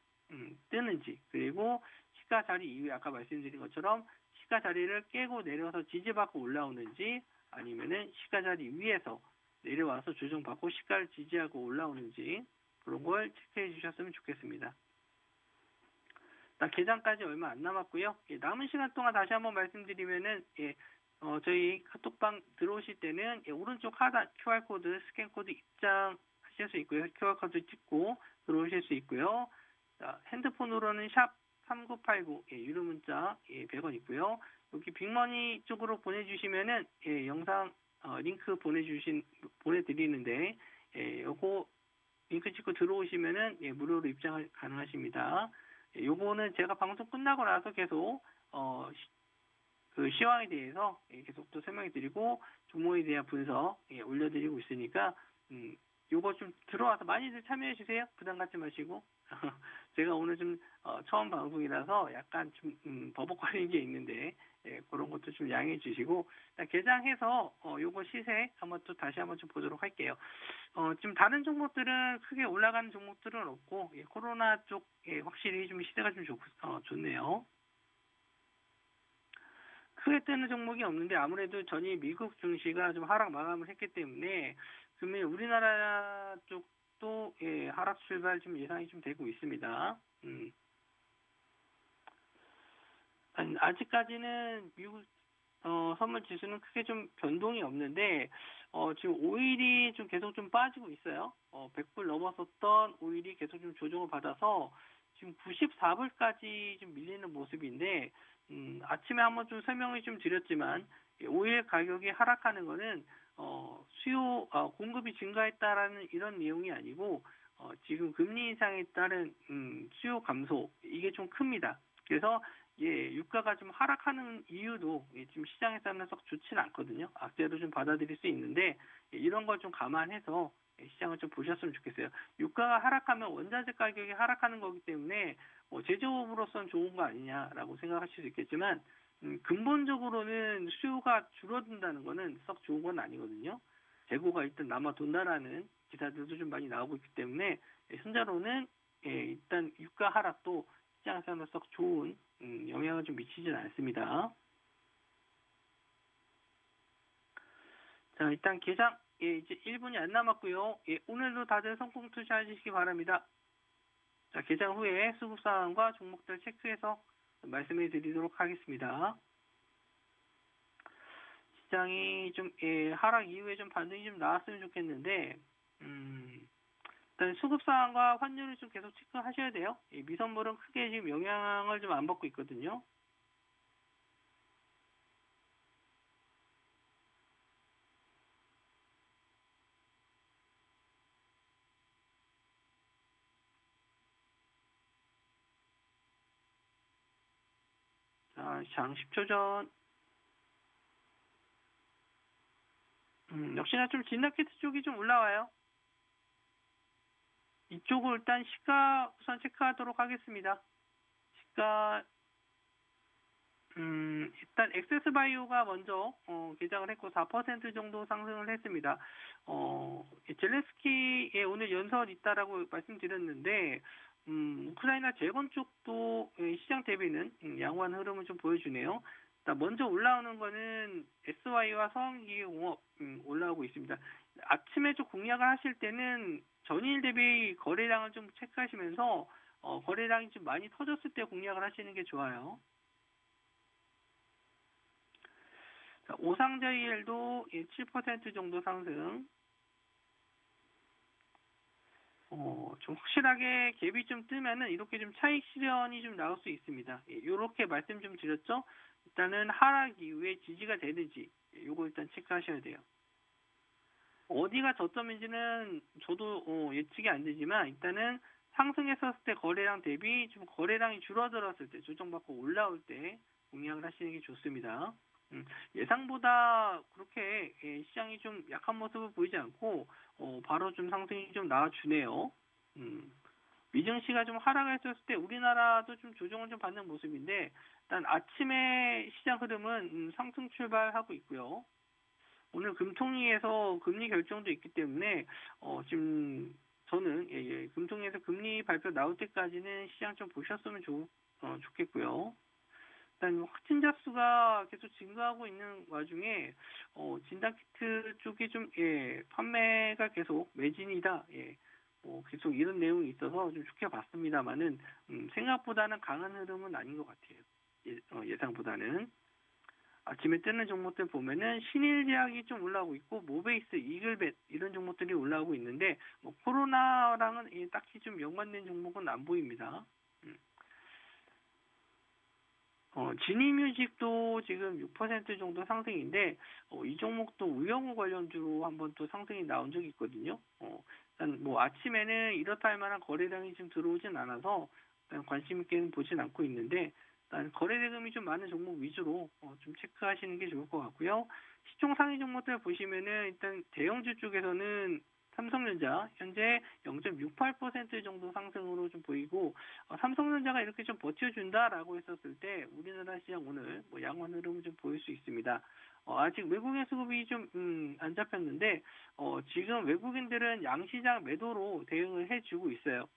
뜨는지, 그리고 시가 자리 이후에 아까 말씀드린 것처럼 시가 자리를 깨고 내려서 지지받고 올라오는지, 아니면은 시가 자리 위에서 내려와서 조정받고 시가를 지지하고 올라오는지, 그런 걸 체크해 주셨으면 좋겠습니다. 개장까지 얼마 안 남았고요. 남은 시간 동안 다시 한번 말씀드리면은 저희 카톡방 들어오실 때는 오른쪽 하단 QR코드 스캔코드 입장하실 수 있고요. QR코드 찍고 들어오실 수 있고요. 핸드폰으로는 샵 3989 유료 문자 100원 있고요. 여기 빅머니 쪽으로 보내주시면은 영상 링크 보내드리는데 요거 링크 찍고 들어오시면은 무료로 입장 가능하십니다. 요거는 제가 방송 끝나고 나서 계속 그 시황에 대해서 계속 또 설명해 드리고 종목에 대한 분석 올려드리고 있으니까 요거 좀 들어와서 많이들 참여해 주세요. 부담 갖지 마시고. 제가 오늘 좀 처음 방송이라서 약간 좀 버벅거리는 게 있는데 그런 것도 좀 양해해 주시고, 개장해서 요거 시세 한번 또 다시 한번 좀 보도록 할게요. 지금 다른 종목들은 크게 올라가는 종목들은 없고 코로나 쪽에 확실히 좀 시세가 좀 좋네요. 크게 뜨는 종목이 없는데 아무래도 전일 미국 증시가 좀 하락 마감을 했기 때문에 금일 우리나라 쪽도 하락 출발 좀 예상이 좀 되고 있습니다. 아직까지는 미국 선물 지수는 크게 좀 변동이 없는데 지금 오일이 좀 계속 좀 빠지고 있어요. 100불 넘었었던 오일이 계속 좀 조정을 받아서 지금 94불까지 좀 밀리는 모습인데 아침에 한번 좀 설명을 좀 드렸지만 오일 가격이 하락하는 거는 공급이 증가했다라는 이런 내용이 아니고 지금 금리 인상에 따른 수요 감소, 이게 좀 큽니다. 그래서 유가가 좀 하락하는 이유도 지금 시장에서는 썩 좋지는 않거든요. 악재로 좀 받아들일 수 있는데 이런 걸 좀 감안해서 시장을 좀 보셨으면 좋겠어요. 유가가 하락하면 원자재 가격이 하락하는 거기 때문에 제조업으로서는 좋은 거 아니냐라고 생각하실 수 있겠지만 근본적으로는 수요가 줄어든다는 거는 썩 좋은 건 아니거든요. 재고가 일단 남아돈다라는 기사들도 좀 많이 나오고 있기 때문에 현재로는 일단 유가 하락도 시장에서는 썩 좋은 영향을 좀 미치진 않습니다. 자, 일단 개장 이제 1분이 안 남았고요. 오늘도 다들 성공 투자하시기 바랍니다. 자, 개장 후에 수급 상황과 종목들 체크해서 말씀해 드리도록 하겠습니다. 시장이 좀 하락 이후에 좀 반등이 좀 나왔으면 좋겠는데 일단 수급 상황과 환율을 좀 계속 체크하셔야 돼요. 미선물은 크게 지금 영향을 좀 안 받고 있거든요. 자, 장 10초 전. 역시나 좀 진다키트 쪽이 좀 올라와요. 이쪽을 일단 시가 우선 체크하도록 하겠습니다. 시가 일단 엑세스바이오가 먼저 개장을 했고 4% 정도 상승을 했습니다. 젤렌스키의 오늘 연설 있다라고 말씀드렸는데 우크라이나 재건 쪽도 시장 대비는 양호한 흐름을 좀 보여주네요. 먼저 올라오는 거는 SY와 성기계공업 올라오고 있습니다. 아침에 좀 공략을 하실 때는 전일 대비 거래량을 좀 체크하시면서 거래량이 좀 많이 터졌을 때 공략을 하시는 게 좋아요. 자, 오상저일도 7% 정도 상승. 좀 확실하게 갭이 좀 뜨면은 이렇게 좀 차익 실현이 좀 나올 수 있습니다. 이렇게 말씀 좀 드렸죠. 일단은 하락 이후에 지지가 되는지 요거 일단 체크하셔야 돼요. 어디가 저점인지는 저도 예측이 안 되지만 일단은 상승했었을 때 거래량 대비 좀 거래량이 줄어들었을 때 조정받고 올라올 때 공략을 하시는 게 좋습니다. 예상보다 그렇게 시장이 좀 약한 모습을 보이지 않고 바로 좀 상승이 좀 나와주네요. 위증시가 좀 하락했었을 때 우리나라도 좀 조정을 좀 받는 모습인데 일단 아침에 시장 흐름은 상승 출발하고 있고요. 오늘 금통위에서 금리 결정도 있기 때문에 지금 저는 금통위에서 금리 발표 나올 때까지는 시장 좀 보셨으면 좋겠고요. 일단 확진자 수가 계속 증가하고 있는 와중에 진단키트 쪽이 좀 판매가 계속 매진이다. 계속 이런 내용이 있어서 좀 좋게 봤습니다만은 생각보다는 강한 흐름은 아닌 것 같아요. 예상보다는. 아침에 뜨는 종목들 보면은 신일제약이 좀 올라오고 있고 모베이스, 이글벳 이런 종목들이 올라오고 있는데 코로나랑은 딱히 좀 연관된 종목은 안 보입니다. 지니뮤직도 지금 6% 정도 상승인데 이 종목도 우영우 관련주로 한번 또 상승이 나온 적이 있거든요. 일단 뭐 아침에는 이렇다 할 만한 거래량이 지금 들어오진 않아서 일단 관심 있게는 보진 않고 있는데 일단 거래 대금이 좀 많은 종목 위주로 좀 체크하시는 게 좋을 것 같고요. 시총 상위 종목들 보시면은 일단 대형주 쪽에서는 삼성전자 현재 0.68% 정도 상승으로 좀 보이고 삼성전자가 이렇게 좀 버텨준다라고 했었을 때 우리나라 시장 오늘 양호한 흐름을 좀 보일 수 있습니다. 아직 외국인 수급이 좀 안 잡혔는데 지금 외국인들은 양시장 매도로 대응을 해주고 있어요.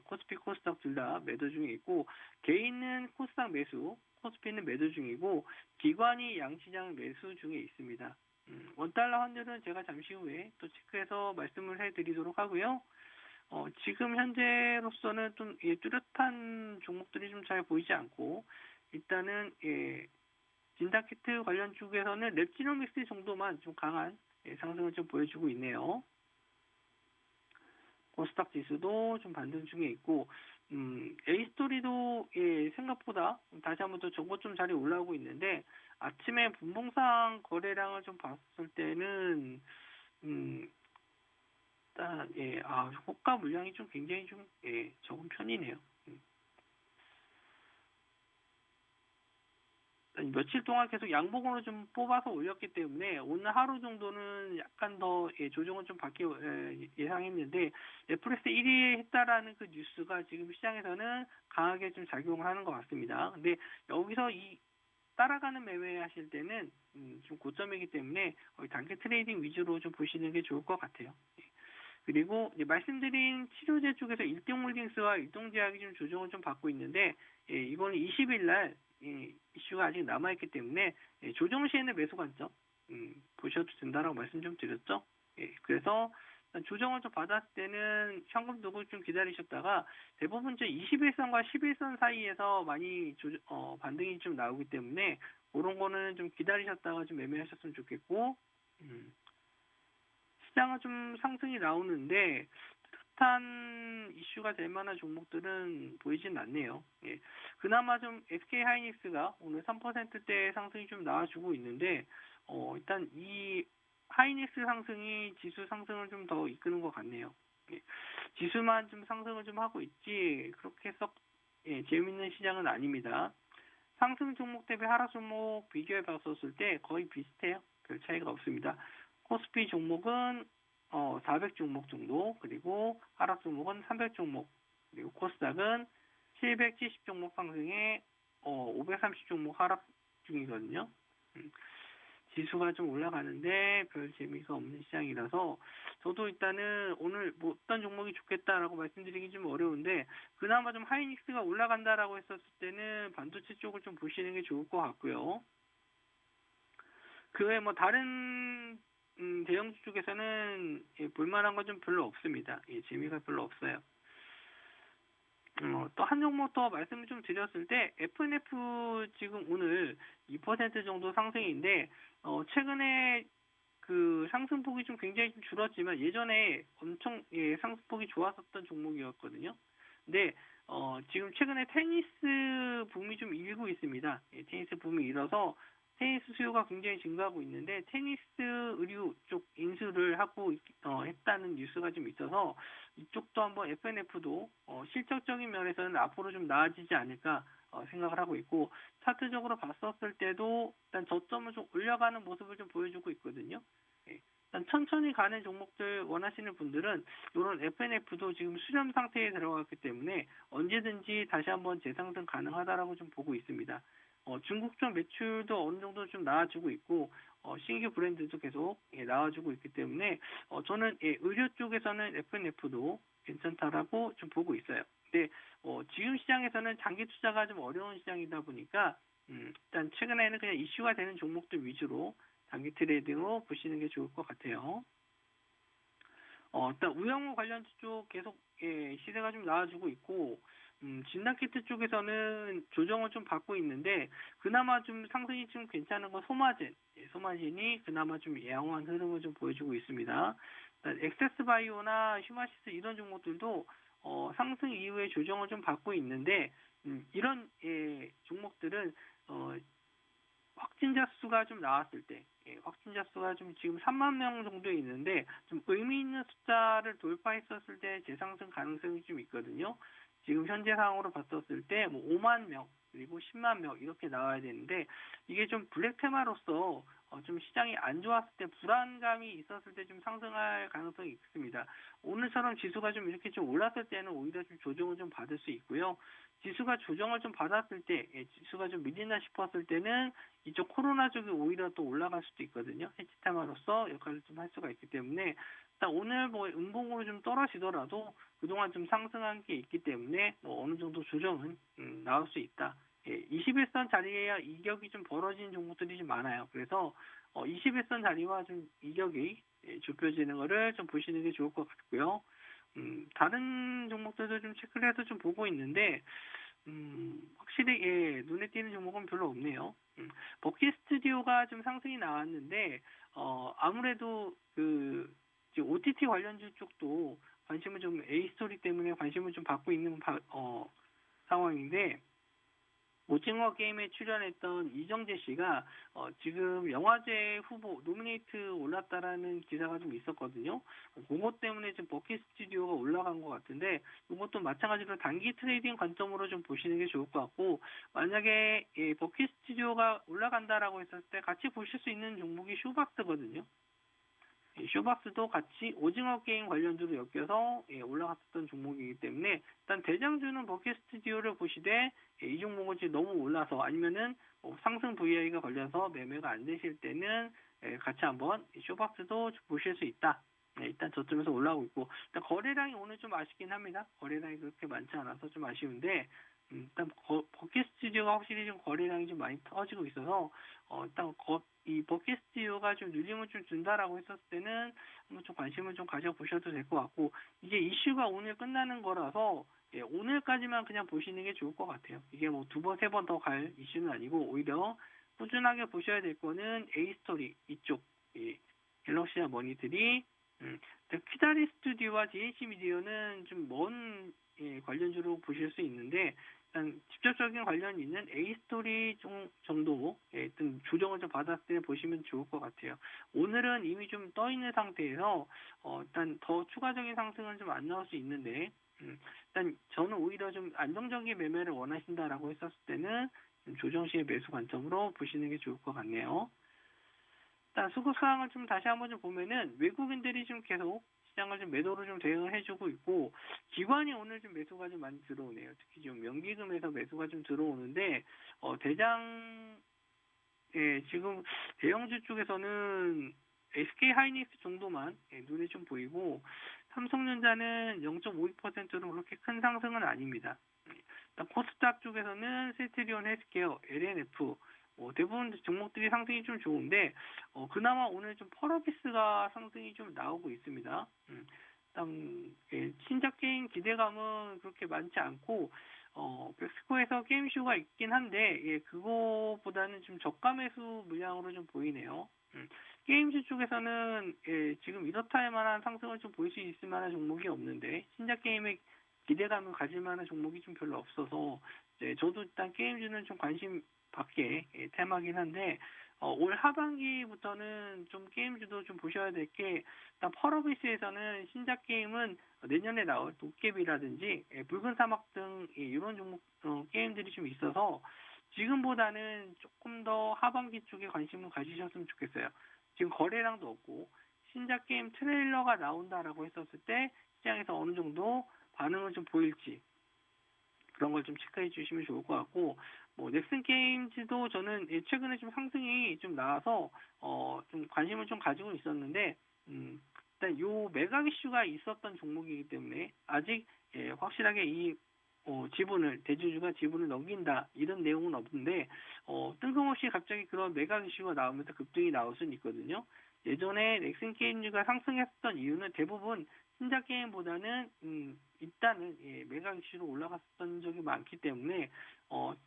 코스피, 코스닥 둘 다 매도 중에 있고 개인은 코스닥 매수, 코스피는 매도 중이고 기관이 양시장 매수 중에 있습니다. 원달러 환율은 제가 잠시 후에 또 체크해서 말씀을 해드리도록 하고요. 지금 현재로서는 좀 뚜렷한 종목들이 좀 잘 보이지 않고 일단은 진단키트 관련 쪽에서는 랩지노믹스 정도만 좀 강한 상승을 좀 보여주고 있네요. 코스닥 지수도 좀 반등 중에 있고 A스토리도 생각보다 다시 한번 또 정보 좀 자리 올라오고 있는데 아침에 분봉상 거래량을 좀 봤을 때는 일단 호가 물량이 좀 굉장히 좀 적은 편이네요. 며칠 동안 계속 양봉으로 좀 뽑아서 올렸기 때문에 오늘 하루 정도는 약간 더 조정을 좀 받기 예상했는데 넷플릭스 1위 했다라는 그 뉴스가 지금 시장에서는 강하게 좀 작용을 하는 것 같습니다. 근데 여기서 이 따라가는 매매 하실 때는 좀 고점이기 때문에 단기 트레이딩 위주로 좀 보시는 게 좋을 것 같아요. 그리고 말씀드린 치료제 쪽에서 일동홀딩스와 일동제약이 좀 조정을 좀 받고 있는데 이거는 20일 날 이슈가 아직 남아있기 때문에 조정 시에는 매수 관점 보셔도 된다라고 말씀 좀 드렸죠. 그래서 조정을 좀 받았을 때는 현금 두고 좀 기다리셨다가 대부분 21선과 11선 사이에서 많이 반등이 좀 나오기 때문에 그런 거는 좀 기다리셨다가 좀 매매하셨으면 좋겠고 시장은 좀 상승이 나오는데 뚜렷한 이슈가 될 만한 종목들은 보이진 않네요. 그나마 좀 SK 하이닉스가 오늘 3%대 상승이 좀 나와주고 있는데 일단 이 하이닉스 상승이 지수 상승을 좀 더 이끄는 것 같네요. 지수만 좀 상승을 좀 하고 있지 그렇게 썩 재밌는 시장은 아닙니다. 상승 종목 대비 하락 종목 비교해 봤었을 때 거의 비슷해요. 별 차이가 없습니다. 코스피 종목은 400 종목 정도, 그리고 하락 종목은 300 종목, 그리고 코스닥은 770 종목 상승에 530 종목 하락 중이거든요. 지수가 좀 올라가는데 별 재미가 없는 시장이라서 저도 일단은 오늘 어떤 종목이 좋겠다라고 말씀드리기 좀 어려운데 그나마 좀 하이닉스가 올라간다라고 했었을 때는 반도체 쪽을 좀 보시는 게 좋을 것 같고요. 그 외에 다른 대형주 쪽에서는 볼만한 건 좀 별로 없습니다. 재미가 별로 없어요. 또 한 종목 더 말씀을 좀 드렸을 때 FNF 지금 오늘 2% 정도 상승인데 최근에 그 상승폭이 좀 굉장히 좀 줄었지만 예전에 엄청 상승폭이 좋았었던 종목이었거든요. 근데 지금 최근에 테니스 붐이 좀 일고 있습니다. 예, 테니스 붐이 일어서 테니스 수요가 굉장히 증가하고 있는데 테니스 의류 쪽 인수를 했다는 뉴스가 좀 있어서 이쪽도 한번 FNF도 실적적인 면에서는 앞으로 좀 나아지지 않을까 생각을 하고 있고 차트적으로 봤었을 때도 일단 저점을 좀 올려가는 모습을 좀 보여주고 있거든요. 예, 일단 천천히 가는 종목들 원하시는 분들은 이런 FNF도 지금 수렴 상태에 들어갔기 때문에 언제든지 다시 한번 재상승 가능하다라고 좀 보고 있습니다. 중국 쪽 매출도 어느 정도 좀 나아지고 있고 신규 브랜드도 계속 나와주고 있기 때문에 저는 의료 쪽에서는 FNF도 괜찮다라고 좀 보고 있어요. 근데 지금 시장에서는 장기 투자가 좀 어려운 시장이다 보니까 일단 최근에는 그냥 이슈가 되는 종목들 위주로 장기 트레이딩으로 보시는 게 좋을 것 같아요. 일단 우영우 관련주 쪽 계속 시세가 좀 나와주고 있고 진단키트 쪽에서는 조정을 좀 받고 있는데 그나마 좀 상승이 좀 괜찮은 건 소마진, 소마진이 그나마 좀 양호한 흐름을 좀 보여주고 있습니다. 엑세스 바이오나 휴마시스 이런 종목들도 상승 이후에 조정을 좀 받고 있는데 이런 종목들은 확진자 수가 좀 나왔을 때, 확진자 수가 좀 지금 3만 명 정도 있는데 좀 의미 있는 숫자를 돌파했었을 때 재상승 가능성이 좀 있거든요. 지금 현재 상황으로 봤었을 때 뭐 5만 명 그리고 10만 명 이렇게 나와야 되는데 이게 좀 블랙 테마로서 좀 시장이 안 좋았을 때 불안감이 있었을 때 좀 상승할 가능성이 있습니다. 오늘처럼 지수가 좀 이렇게 좀 올랐을 때는 오히려 좀 조정을 좀 받을 수 있고요. 지수가 조정을 좀 받았을 때, 지수가 좀 밀린다 싶었을 때는 이쪽 코로나 쪽이 오히려 또 올라갈 수도 있거든요. 헤지 테마로서 역할을 좀 할 수가 있기 때문에 일단 오늘 뭐 음봉으로 좀 떨어지더라도 그동안 좀 상승한 게 있기 때문에 어느 정도 조정은 나올 수 있다. 21선 자리에 이격이 좀 벌어진 종목들이 좀 많아요. 그래서 21선 자리와 좀 이격이 좁혀지는 거를 좀 보시는 게 좋을 것 같고요. 다른 종목들도 좀 체크를 해서 좀 보고 있는데 확실히 눈에 띄는 종목은 별로 없네요. 버킷 스튜디오가 좀 상승이 나왔는데 아무래도 그 OTT 관련주 쪽도 관심을 좀 A 스토리 때문에 관심을 좀 받고 있는 상황인데 오징어 게임에 출연했던 이정재 씨가 지금 영화제 후보 노미네이트 올랐다라는 기사가 좀 있었거든요. 그것 때문에 지금 버킷 스튜디오가 올라간 것 같은데 이것도 마찬가지로 단기 트레이딩 관점으로 좀 보시는 게 좋을 것 같고 만약에 버킷 스튜디오가 올라간다라고 했을 때 같이 보실 수 있는 종목이 쇼박스거든요. 쇼박스도 같이 오징어 게임 관련주로 엮여서 올라갔었던 종목이기 때문에 일단 대장주는 버킷 스튜디오를 보시되 이 종목은 지금 너무 올라서 아니면은 상승 VI가 걸려서 매매가 안 되실 때는 같이 한번 쇼박스도 보실 수 있다. 일단 저점에서 올라오고 있고 일단 거래량이 오늘 좀 아쉽긴 합니다. 거래량이 그렇게 많지 않아서 좀 아쉬운데 일단 버킷 스튜디오가 확실히 좀 거래량이 좀 많이 터지고 있어서 일단 이 버킷 스튜디오가 좀 눌림을 좀 준다라고 했었을 때는 한번 좀 관심을 좀 가져보셔도 될 것 같고 이게 이슈가 오늘 끝나는 거라서 오늘까지만 그냥 보시는 게 좋을 것 같아요. 이게 뭐 두 번, 세 번 더 갈 이슈는 아니고 오히려 꾸준하게 보셔야 될 거는 A-스토리 이쪽 갤럭시와 머니들이 키다리 스튜디오와 DNC 미디어는 좀 먼 관련주로 보실 수 있는데 일단 직접적인 관련이 있는 A-스토리 정도 일단 조정을 좀 받았을 때 보시면 좋을 것 같아요. 오늘은 이미 좀 떠 있는 상태에서 일단 더 추가적인 상승은 좀 안 나올 수 있는데 일단 저는 오히려 좀 안정적인 매매를 원하신다라고 했었을 때는 좀 조정 시의 매수 관점으로 보시는 게 좋을 것 같네요. 일단 수급 상황을 좀 다시 한번 좀 보면은 외국인들이 좀 계속 시장을 좀 매도로 좀 대응을 해주고 있고 기관이 오늘 좀 매수가 좀 많이 들어오네요. 특히 좀 연기금에서 매수가 좀 들어오는데 지금 대형주 쪽에서는 SK 하이닉스 정도만 눈에 좀 보이고 삼성전자는 0.52%로 그렇게 큰 상승은 아닙니다. 일단 코스닥 쪽에서는 세트리온 헬스케어, LNF 대부분 종목들이 상승이 좀 좋은데 그나마 오늘 좀 펄어비스가 상승이 좀 나오고 있습니다. 일단 신작 게임 기대감은 그렇게 많지 않고 멕시코에서 게임쇼가 있긴 한데 그거보다는 좀 저가 매수 물량으로 좀 보이네요. 게임즈 쪽에서는 지금 이렇다 할 만한 상승을 좀 볼 수 있을 만한 종목이 없는데 신작 게임의 기대감을 가질 만한 종목이 좀 별로 없어서 이제 저도 일단 게임주는 좀 관심 밖의 테마긴 한데 올 하반기부터는 좀 게임주도 좀 보셔야 될 게 일단 펄어비스에서는 신작 게임은 내년에 나올 도깨비라든지 붉은 사막 등 이런 종목 게임들이 좀 있어서 지금보다는 조금 더 하반기 쪽에 관심을 가지셨으면 좋겠어요. 지금 거래량도 없고 신작 게임 트레일러가 나온다라고 했었을 때 시장에서 어느 정도 반응을 좀 보일지 그런 걸 좀 체크해 주시면 좋을 것 같고, 뭐 넥슨 게임즈도 저는 최근에 좀 상승이 좀 나와서 좀 관심을 좀 가지고 있었는데, 일단 요 매각 이슈가 있었던 종목이기 때문에 아직 확실하게 이 지분을 대주주가 지분을 넘긴다 이런 내용은 없는데 뜬금없이 갑자기 그런 매각 이슈가 나오면서 급등이 나올 수는 있거든요. 예전에 넥슨 게임즈가 상승했던 이유는 대부분 신작 게임보다는 일단은 매각 이슈로 올라갔었던 적이 많기 때문에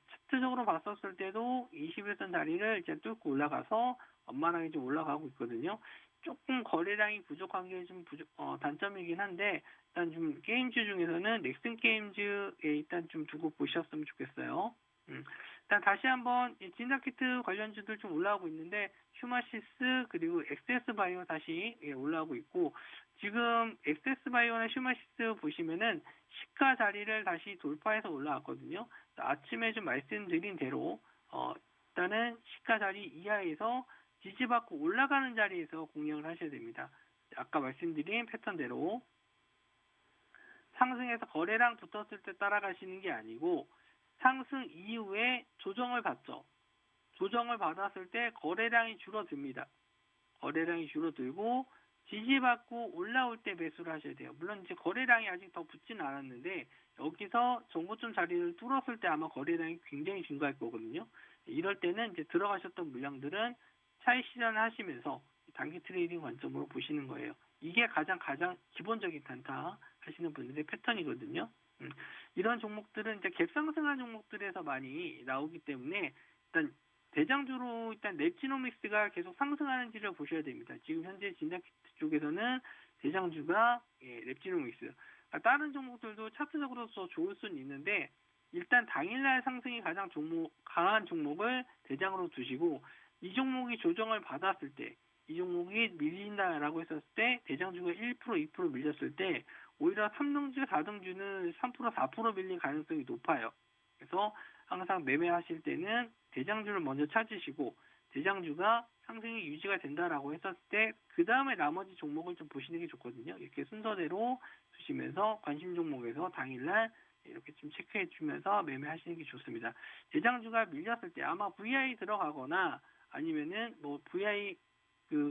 차트적으로 봤었을 때도 21선 자리를 이제 뚫고 올라가서 완만하게 좀 올라가고 있거든요. 조금 거래량이 부족한 게 좀 단점이긴 한데 일단 좀 게임주 중에서는 넥슨 게임즈에 일단 좀 두고 보셨으면 좋겠어요. 일단 다시 한번 진작키트 관련주들 좀 올라오고 있는데 슈마시스 그리고 엑세스 바이오 다시 올라오고 있고 지금 엑세스 바이오나 슈마시스 보시면은 시가 자리를 다시 돌파해서 올라왔거든요. 아침에 좀 말씀드린 대로 일단은 시가 자리 이하에서 지지받고 올라가는 자리에서 공략을 하셔야 됩니다. 아까 말씀드린 패턴대로 상승해서 거래량 붙었을 때 따라가시는 게 아니고 상승 이후에 조정을 받죠. 조정을 받았을 때 거래량이 줄어듭니다. 거래량이 줄어들고 지지받고 올라올 때 매수를 하셔야 돼요. 물론 이제 거래량이 아직 더 붙지는 않았는데 여기서 정고점 자리를 뚫었을 때 아마 거래량이 굉장히 증가할 거거든요. 이럴 때는 이제 들어가셨던 물량들은 차익 실현을 하시면서 단기 트레이딩 관점으로 보시는 거예요. 이게 가장 기본적인 단타 하시는 분들의 패턴이거든요. 이런 종목들은 이제 갭상승한 종목들에서 많이 나오기 때문에 일단 대장주로 일단 랩지노믹스가 계속 상승하는지를 보셔야 됩니다. 지금 현재 진단키트 쪽에서는 대장주가 랩지노믹스. 다른 종목들도 차트적으로 더 좋을 수는 있는데 일단 당일날 상승이 가장 강한 종목을 대장으로 두시고 이 종목이 조정을 받았을 때 이 종목이 밀린다라고 했었을 때 대장주가 1% 2% 밀렸을 때 오히려 3등주 4등주는 3% 4% 밀릴 가능성이 높아요. 그래서 항상 매매하실 때는 대장주를 먼저 찾으시고 대장주가 상승이 유지가 된다라고 했었을 때 그 다음에 나머지 종목을 좀 보시는 게 좋거든요. 이렇게 순서대로 두시면서 관심 종목에서 당일날 이렇게 좀 체크해 주면서 매매하시는 게 좋습니다. 대장주가 밀렸을 때 아마 VI 들어가거나 아니면은 뭐 VI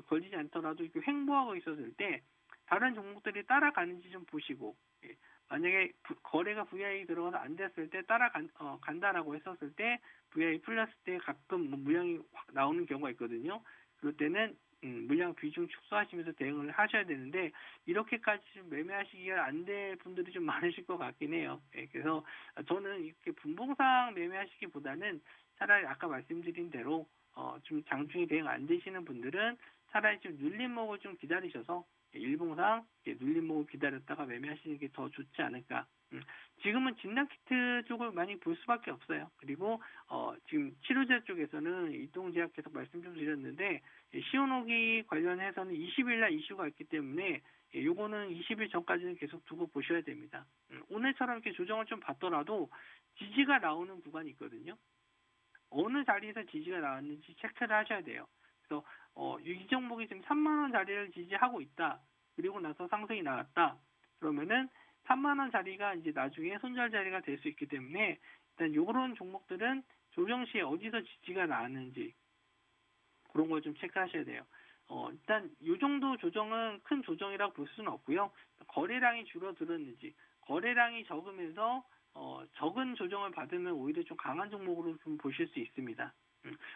걸리지 않더라도 이렇게 횡보하고 있었을 때 다른 종목들이 따라가는지 좀 보시고 만약에 거래가 VI 들어가서 안 됐을 때 간다라고 했었을 때 VI 플러스 때 가끔 물량이 확 나오는 경우가 있거든요. 그럴 때는 물량 비중 축소하시면서 대응을 하셔야 되는데 이렇게까지 좀 매매하시기가 안 될 분들이 좀 많으실 것 같긴 해요. 그래서 저는 이렇게 분봉상 매매하시기보다는 차라리 아까 말씀드린 대로 좀 장중에 대응 안 되시는 분들은 차라리 좀 눌림목을 좀 기다리셔서 일봉상 눌림목을 기다렸다가 매매하시는 게 더 좋지 않을까. 지금은 진단키트 쪽을 많이 볼 수밖에 없어요. 그리고 지금 치료제 쪽에서는 이동제약 계속 말씀 좀 드렸는데 시오노기 관련해서는 20일 날 이슈가 있기 때문에 요거는 20일 전까지는 계속 두고 보셔야 됩니다. 오늘처럼 이렇게 조정을 좀 받더라도 지지가 나오는 구간이 있거든요. 어느 자리에서 지지가 나왔는지 체크를 하셔야 돼요. 그래서 이 종목이 지금 3만 원 자리를 지지하고 있다. 그리고 나서 상승이 나왔다. 그러면은 3만 원 자리가 이제 나중에 손절 자리가 될 수 있기 때문에 일단 요런 종목들은 조정 시에 어디서 지지가 나왔는지 그런 걸 좀 체크하셔야 돼요. 일단 요 정도 조정은 큰 조정이라고 볼 수는 없고요. 거래량이 줄어들었는지 거래량이 적으면서 적은 조정을 받으면 오히려 좀 강한 종목으로 좀 보실 수 있습니다.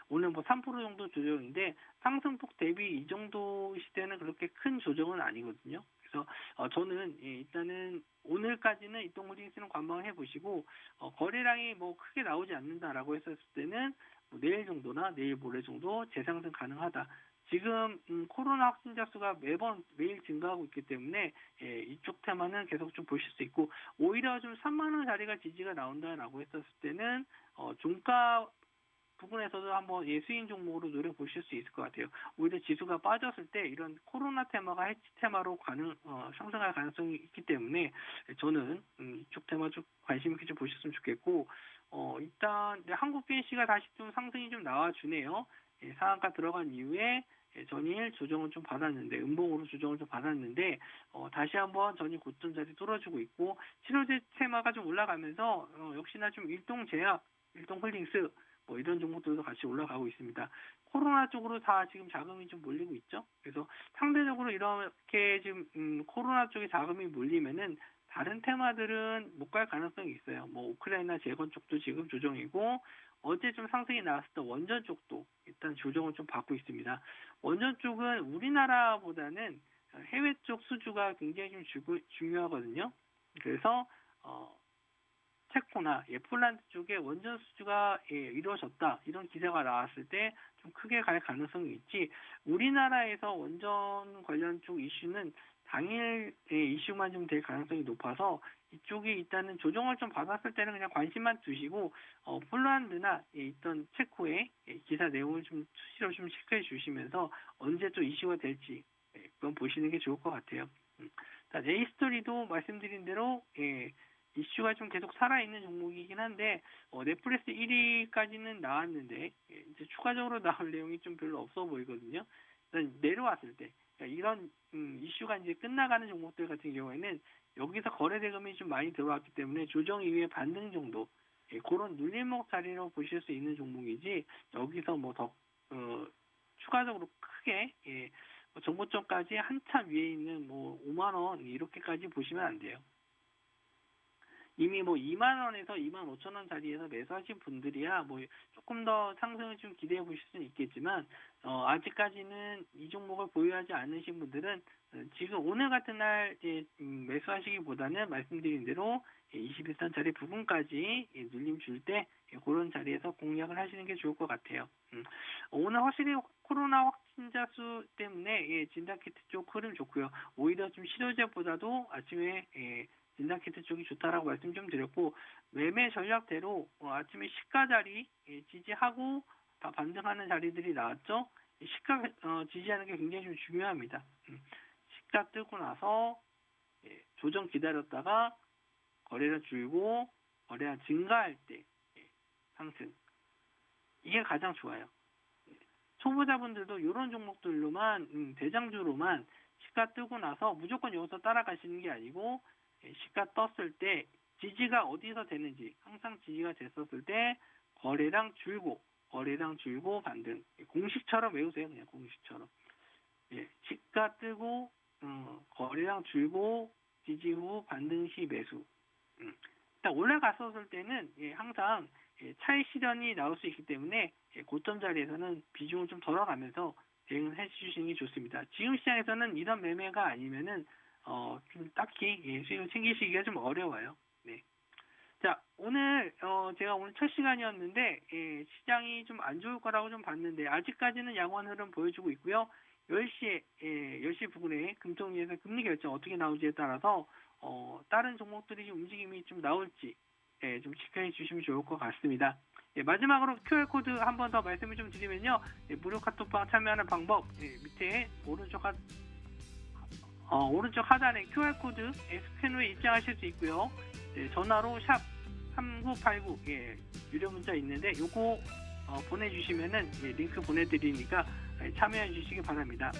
오늘 뭐 3% 정도 조정인데 상승폭 대비 이 정도 시대는 그렇게 큰 조정은 아니거든요. 그래서 저는 일단은 오늘까지는 이동홀딩스는 관망을 해보시고 거래량이 뭐 크게 나오지 않는다라고 했었을 때는 뭐 내일 정도나 내일 모레 정도 재상승 가능하다. 지금 코로나 확진자 수가 매일 증가하고 있기 때문에 이쪽 테마는 계속 좀 보실 수 있고, 오히려 좀 3만 원 자리가 지지가 나온다라고 했었을 때는 종가 부분에서도 한번 예수인 종목으로 노려보실 수 있을 것 같아요. 오히려 지수가 빠졌을 때 이런 코로나 테마가 해치 테마로 상승할 가능성이 있기 때문에 저는 이쪽 테마 좀 관심 있게 좀 보셨으면 좋겠고, 일단 한국 BNC가 다시 좀 상승이 좀 나와주네요. 상한가 들어간 이후에 전일 조정을 좀 받았는데, 음봉으로 조정을 좀 받았는데, 다시 한번 전일 고점 자리 뚫어주고 있고, 치료제 테마가 좀 올라가면서 역시나 좀 일동제약, 일동홀딩스 뭐 이런 종목들도 같이 올라가고 있습니다. 코로나 쪽으로 다 지금 자금이 좀 몰리고 있죠. 그래서 상대적으로 이렇게 지금 코로나 쪽에 자금이 몰리면은 다른 테마들은 못 갈 가능성이 있어요. 뭐 우크라이나 재건 쪽도 지금 조정이고, 어제 좀 상승이 나왔었던 원전 쪽도 일단 조정을 좀 받고 있습니다. 원전 쪽은 우리나라보다는 해외 쪽 수주가 굉장히 좀 중요하거든요. 그래서 체코나 폴란드 쪽에 원전 수주가 이루어졌다, 이런 기사가 나왔을 때 좀 크게 갈 가능성이 있지, 우리나라에서 원전 관련 쪽 이슈는 당일 이슈만 좀 될 가능성이 높아서 이쪽이 일단은 조정을 좀 받았을 때는 그냥 관심만 두시고, 폴란드나 있던 체코의 기사 내용을 좀 수시로 좀 체크해 주시면서 언제 또 이슈가 될지 그건 보시는 게 좋을 것 같아요. A스토리도 말씀드린 대로 이슈가 좀 계속 살아있는 종목이긴 한데, 넷플릭스 1위까지는 나왔는데 이제 추가적으로 나올 내용이 좀 별로 없어 보이거든요. 내려왔을 때, 그러니까 이런 이슈가 이제 끝나가는 종목들 같은 경우에는 여기서 거래 대금이 좀 많이 들어왔기 때문에 조정 이후에 반등 정도, 그런 눌림목 자리로 보실 수 있는 종목이지, 여기서 뭐 더 추가적으로 크게 정고점까지 한참 위에 있는 뭐 5만 원 이렇게까지 보시면 안 돼요. 이미 뭐 2만 원에서 2만 5천 원 자리에서 매수하신 분들이야 뭐 조금 더 상승을 좀 기대해 보실 수는 있겠지만, 아직까지는 이 종목을 보유하지 않으신 분들은 지금 오늘 같은 날 매수하시기보다는 말씀드린 대로 21선 자리 부분까지 눌림 줄 때 그런 자리에서 공략을 하시는 게 좋을 것 같아요. 오늘 확실히 코로나 확진자 수 때문에 진단키트 쪽 흐름 좋고요. 오히려 좀 치료제보다도 아침에 진단키트 쪽이 좋다라고 말씀 좀 드렸고, 매매 전략대로 아침에 시가 자리 지지하고 다 반등하는 자리들이 나왔죠. 시가 지지하는 게 굉장히 좀 중요합니다. 시가 뜨고 나서 조정 기다렸다가 거래가 줄고 거래가 증가할 때 상승, 이게 가장 좋아요. 초보자분들도 이런 종목들로만 대장주로만 시가 뜨고 나서 무조건 여기서 따라가시는 게 아니고, 시가 떴을 때 지지가 어디서 되는지, 항상 지지가 됐었을 때 거래량 줄고 반등, 공식처럼 외우세요. 그냥 공식처럼. 시가 뜨고 거래량 줄고 지지 후 반등 시 매수. 일단 올라갔었을 때는 항상 차익 실현이 나올 수 있기 때문에 고점 자리에서는 비중을 좀 덜어가면서 대응을 해주시는 게 좋습니다. 지금 시장에서는 이런 매매가 아니면은 좀 딱히 수익을 챙기시기가 좀 어려워요. 네. 자, 오늘 제가 오늘 첫 시간이었는데 시장이 좀 안 좋을 거라고 좀 봤는데, 아직까지는 양호한 흐름 보여주고 있고요. 10시 부근에 금통위에서 금리 결정 어떻게 나오지에 따라서 다른 종목들이 좀 움직임이 좀 나올지 좀 체크해 주시면 좋을 것 같습니다. 마지막으로 QR코드 한 번 더 말씀을 좀 드리면요. 무료 카톡방 참여하는 방법, 밑에 오른쪽 하단에 QR코드 스캔 후에 입장하실 수 있고요. 전화로 샵 3989 유료 문자 있는데 요거 보내주시면은 링크 보내드리니까 참여해 주시기 바랍니다.